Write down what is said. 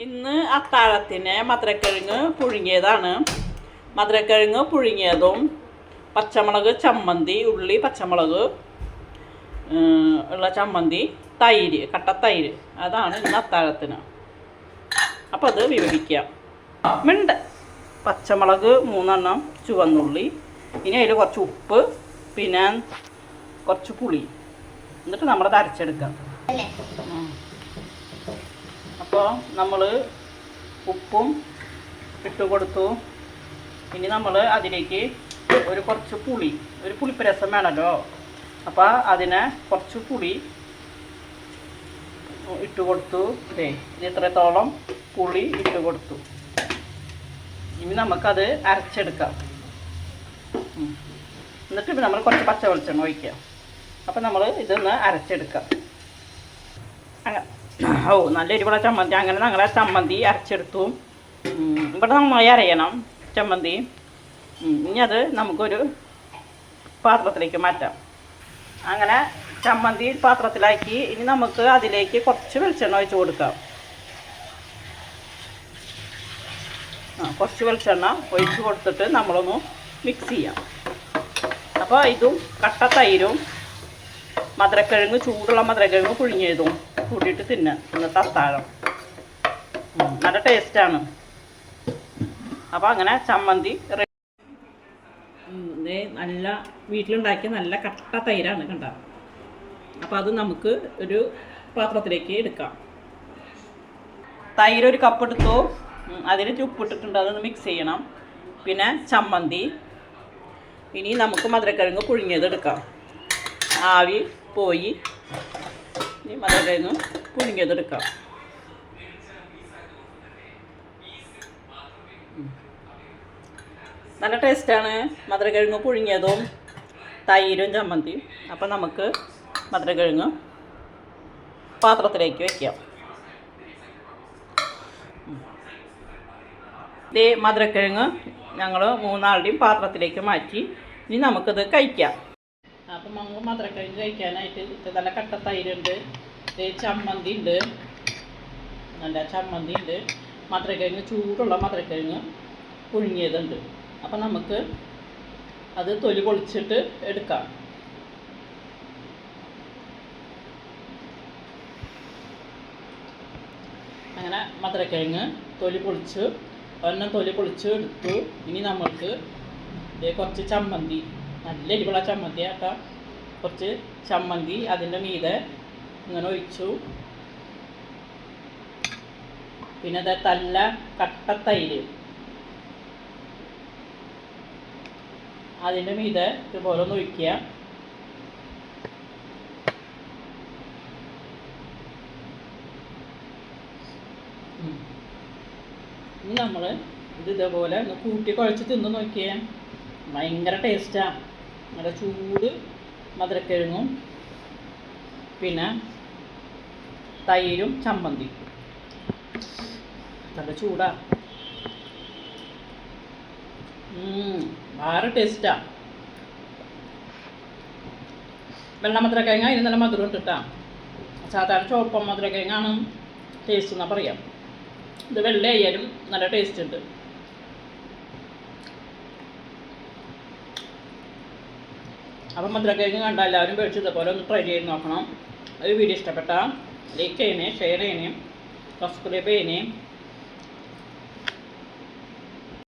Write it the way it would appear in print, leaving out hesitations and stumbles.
ഇന്ന് അത്താഴത്തിന് മധുരക്കിഴങ്ങ് പുഴുങ്ങിയതാണ്. മധുരക്കിഴങ്ങ് പുഴുങ്ങിയതും പച്ചമുളക് ചമ്മന്തി, ഉള്ളി, പച്ചമുളക് ഉള്ള ചമ്മന്തി, തൈര്, കട്ട തൈര്, അതാണ് ഇന്ന് അത്താഴത്തിന്. അപ്പോൾ അത് വിവരിക്കാം. പച്ചമുളക് 3 എണ്ണം, ചുവന്നുള്ളി, ഇനി അതിൽ കുറച്ച് ഉപ്പ്, പിന്നെ കുറച്ച് പുളി, എന്നിട്ട് നമ്മളത് അരച്ചെടുക്കാം. അപ്പോൾ നമ്മൾ ഉപ്പും ഇട്ട് കൊടുത്തു. ഇനി നമ്മൾ അതിലേക്ക് കുറച്ച് ഒരു പുളിപ്പ് രസം വേണമല്ലോ. അപ്പോൾ അതിനെ കുറച്ച് പുളി ഇട്ട് കൊടുത്തു. ഇത്രത്തോളം പുളി ഇട്ട് കൊടുത്തു. ഇനി നമുക്കത് അരച്ചെടുക്കാം. എന്നിട്ട് നമ്മൾ കുറച്ച് പച്ച വെളിച്ചെണ്ണ ഒഴിക്കാം. അപ്പോൾ നമ്മൾ ഇതൊന്ന് അരച്ചെടുക്കാം. നല്ല എരിവുള്ള ചമ്മന്തി. അങ്ങനെ ഞങ്ങളെ ചമ്മന്തി അരച്ചെടുത്തു. ഇവിടെ നന്നായി അരയണം ചമ്മന്തി. ഇനി അത് നമുക്കൊരു പാത്രത്തിലേക്ക് മാറ്റാം. അങ്ങനെ ചമ്മന്തി പാത്രത്തിലാക്കി ഇനി നമുക്ക് അതിലേക്ക് കുറച്ച് വെളിച്ചെണ്ണ ഒഴിച്ച് കൊടുക്കാം. കുറച്ച് വെളിച്ചെണ്ണ ഒഴിച്ച് കൊടുത്തിട്ട് നമ്മളൊന്ന് മിക്സ് ചെയ്യാം. അപ്പോൾ ഇതും കട്ട തൈരും മധുരക്കിഴങ്ങ്, ചൂടുള്ള മധുരക്കിഴങ്ങ് പുഴുങ്ങിയതും കൂട്ടിയിട്ട് തിന്നാം ഇന്നത്തെ അത്താഴം. നല്ല ടേസ്റ്റാണ്. അപ്പോൾ അങ്ങനെ ചമ്മന്തി നല്ല വീട്ടിലുണ്ടാക്കിയ നല്ല കട്ട തൈരാണ് കണ്ട. അപ്പോൾ അത് നമുക്ക് ഒരു പാത്രത്തിലേക്ക് എടുക്കാം. തൈര് 1 കപ്പ് എടുത്തു. അതിന് ഉപ്പിട്ടിട്ടുണ്ട്, അതൊന്ന് മിക്സ് ചെയ്യണം. പിന്നെ ചമ്മന്തി. ഇനി നമുക്ക് മധുരക്കിഴങ്ങ് പുഴുങ്ങിയത് എടുക്കാം. ആവി പോയി ഇനി മധുരക്കിഴങ്ങ് പുഴുങ്ങിയത് എടുക്കാം. നല്ല ടേസ്റ്റാണ് മധുരക്കിഴങ്ങ് പുഴുങ്ങിയതും തൈരും ചമ്മന്തിയും. അപ്പം നമുക്ക് മധുരക്കിഴങ്ങ് പാത്രത്തിലേക്ക് വയ്ക്കാം. ഇതേ മധുരക്കിഴങ്ങ് ഞങ്ങൾ 3 ആളുടെയും പാത്രത്തിലേക്ക് മാറ്റി. ഇനി നമുക്കിത് കഴിക്കാം. അപ്പം നമ്മൾ മധുരക്കിഴങ്ങ് കഴിക്കാനായിട്ട് നല്ല കട്ട തൈരുണ്ട്, ചമ്മന്തി ഉണ്ട്, നല്ല ചമ്മന്തി ഉണ്ട്, മധുരക്കിഴങ്ങ്, ചൂടുള്ള മധുരക്കിഴങ്ങ് പുഴുങ്ങിയതുണ്ട്. അപ്പം നമുക്ക് അത് തൊലി പൊളിച്ചിട്ട് എടുക്കാം. അങ്ങനെ മധുരക്കിഴങ്ങ് തൊലി പൊളിച്ച് എടുത്തു. ഇനി നമുക്ക് കുറച്ച് ചമ്മന്തി, നല്ല എരിവുള്ള ചമ്മന്തി ആക്കാം. കുറച്ച് ചമ്മന്തി അതിൻ്റെ മീതെ ഇങ്ങനെ ഒഴിച്ചു. പിന്നെ നല്ല കട്ട തൈര് അതിൻ്റെ മീതെ ഇതുപോലെ ഒന്ന് ഒഴിക്കുക. ഇനി നമ്മൾ ഇതേപോലെ ഒന്ന് കൂട്ടി കുഴച്ച് തിന്ന് നോക്കിയാൽ ഭയങ്കര ടേസ്റ്റാണ്. നല്ല ചൂട് മധുരക്കിഴങ്ങും പിന്നെ തൈരും ചമ്മന്തി നല്ല ചൂടാണ്. വേറെ ടേസ്റ്റാണ്. വെള്ള മധുരക്കിഴങ്ങ് അതിന് നല്ല മധുരം ഇട്ടിട്ടാണ്. സാധാരണ ചുവപ്പ മധുരക്കിഴങ്ങാണ് ടേസ്റ്റ് എന്നാ പറയാം. ഇത് വെള്ള ആയാലും നല്ല ടേസ്റ്റ് ഉണ്ട്. അപ്പം മധുരക്കിഴങ്ങ് കണ്ട എല്ലാവരും മേടിച്ച് ഇതേപോലെ ഒന്ന് ട്രൈ ചെയ്ത് നോക്കണം. ഒരു വീഡിയോ ഇഷ്ടപ്പെട്ടാൽ ലൈക്ക് ചെയ്യണേ, ഷെയർ ചെയ്യണേ, സബ്സ്ക്രൈബ് ചെയ്യണേ.